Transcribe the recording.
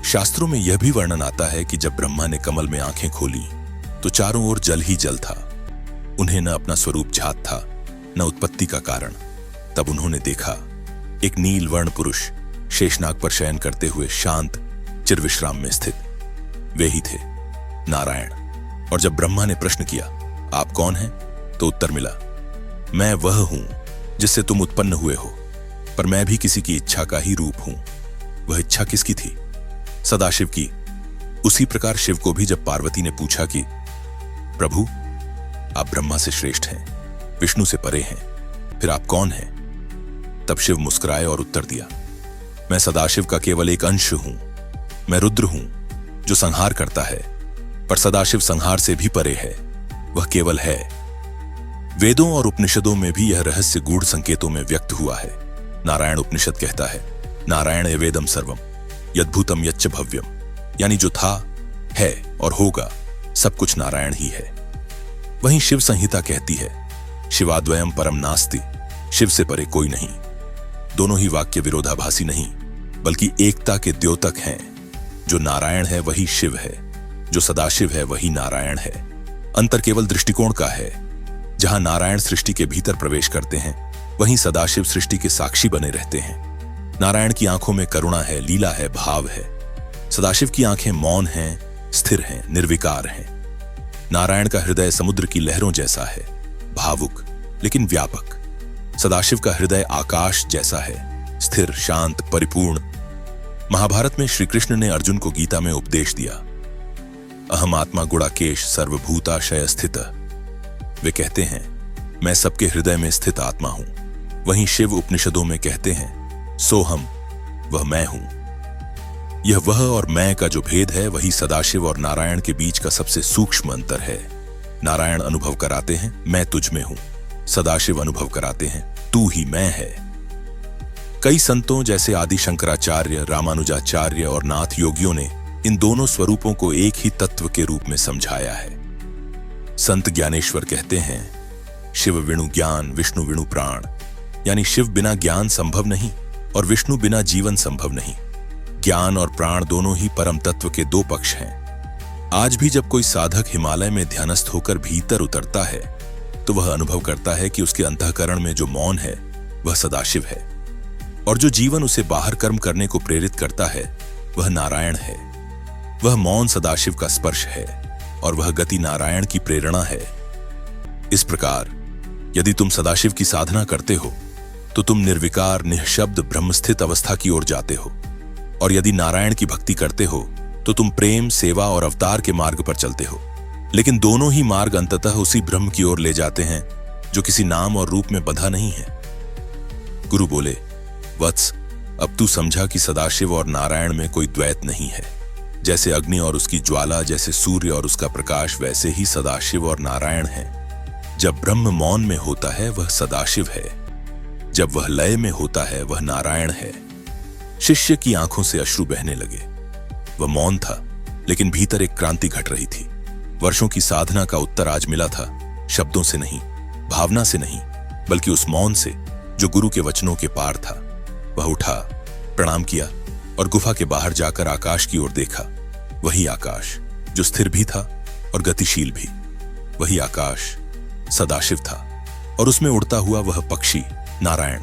शास्त्रों में यह भी वर्णन आता है कि जब ब्रह्मा ने कमल में आंखें खोली तो चारों ओर जल ही जल था। उन्हें न अपना स्वरूप झात था, न उत्पत्ति का कारण। तब उन्होंने देखा एक नील वर्ण पुरुष शेषनाग पर शयन करते हुए शांत चिरविश्राम में स्थित। वे ही थे नारायण। और जब ब्रह्मा ने प्रश्न किया, आप कौन हैं? तो उत्तर मिला, मैं वह हूं जिससे तुम उत्पन्न हुए हो, पर मैं भी किसी की इच्छा का ही रूप हूं। वह इच्छा किसकी थी? सदाशिव की। उसी प्रकार शिव को भी जब पार्वती ने पूछा कि प्रभु, आप ब्रह्मा से श्रेष्ठ हैं, विष्णु से परे हैं, फिर आप कौन हैं? तब शिव मुस्कुराए और उत्तर दिया, मैं सदाशिव का केवल एक अंश हूं। मैं रुद्र हूं जो संहार करता है, पर सदाशिव संहार से भी परे है, वह केवल है। वेदों और उपनिषदों में भी यह रहस्य गूढ़ संकेतों में व्यक्त हुआ है। नारायण उपनिषद कहता है, नारायण एवेदम सर्वम यद्भूतम यच्च भव्यम, यानी जो था, है और होगा सब कुछ नारायण ही है। वहीं शिव संहिता कहती है, शिवाद्वयम परम नास्ति, शिव से परे कोई नहीं। दोनों ही वाक्य विरोधाभासी नहीं, बल्कि एकता के द्योतक हैं। जो नारायण है वही शिव है, जो सदाशिव है वही नारायण है। अंतर केवल दृष्टिकोण का है। जहां नारायण सृष्टि के भीतर प्रवेश करते हैं, वहीं सदाशिव सृष्टि के साक्षी बने रहते हैं। नारायण की आंखों में करुणा है, लीला है, भाव है। सदाशिव की आंखें मौन हैं, स्थिर हैं, निर्विकार हैं। नारायण का हृदय समुद्र की लहरों जैसा है, भावुक लेकिन व्यापक। सदाशिव का हृदय आकाश जैसा है, स्थिर, शांत, परिपूर्ण। महाभारत में श्री कृष्ण ने अर्जुन को गीता में उपदेश दिया, अहम आत्मा गुणाकेश सर्वभूताशय स्थित। वे कहते हैं, मैं सबके हृदय में स्थित आत्मा हूं। वहीं शिव उपनिषदों में कहते हैं, सोहम, वह मैं हूं। यह वह और मैं का जो भेद है, वही सदाशिव और नारायण के बीच का सबसे सूक्ष्म अंतर है। नारायण अनुभव कराते हैं, मैं तुझ में हूं। सदाशिव अनुभव कराते हैं, तू ही मैं है। कई संतों जैसे आदि शंकराचार्य, रामानुजाचार्य और नाथ योगियों ने इन दोनों स्वरूपों को एक ही तत्व के रूप में समझाया है। संत ज्ञानेश्वर कहते हैं, शिव विणु ज्ञान, विष्णु विणु प्राण, यानी शिव बिना ज्ञान संभव नहीं और विष्णु बिना जीवन संभव नहीं। ज्ञान और प्राण दोनों ही परम तत्व के दो पक्ष हैं। आज भी जब कोई साधक हिमालय में ध्यानस्थ होकर भीतर उतरता है, तो वह अनुभव करता है कि उसके अंतःकरण में जो मौन है, वह सदाशिव है, और जो जीवन उसे बाहर कर्म करने को प्रेरित करता है, वह नारायण है। वह मौन सदाशिव का स्पर्श है और वह गति नारायण की प्रेरणा है। इस प्रकार यदि तुम सदाशिव की साधना करते हो, तो तुम निर्विकार, निःशब्द, ब्रह्मस्थित अवस्था की ओर जाते हो, और यदि नारायण की भक्ति करते हो, तो तुम प्रेम, सेवा और अवतार के मार्ग पर चलते हो। लेकिन दोनों ही मार्ग अंततः उसी ब्रह्म की ओर ले जाते हैं, जो किसी नाम और रूप में बंधा नहीं है। गुरु बोले, वत्स, अब तू समझा कि सदाशिव और नारायण में कोई द्वैत नहीं है। जैसे अग्नि और उसकी ज्वाला, जैसे सूर्य और उसका प्रकाश, वैसे ही सदाशिव और नारायण है। जब ब्रह्म मौन में होता है, वह सदाशिव है। जब वह लय में होता है, वह नारायण है। शिष्य की आंखों से अश्रु बहने लगे। वह मौन था, लेकिन भीतर एक क्रांति घट रही थी। वर्षों की साधना का उत्तर आज मिला था, शब्दों से नहीं, भावना से नहीं, बल्कि उस मौन से जो गुरु के वचनों के पार था। वह उठा, प्रणाम किया और गुफा के बाहर जाकर आकाश की ओर देखा। वही आकाश जो स्थिर भी था और गतिशील भी। वही आकाश सदाशिव था और उसमें उड़ता हुआ वह पक्षी नारायण।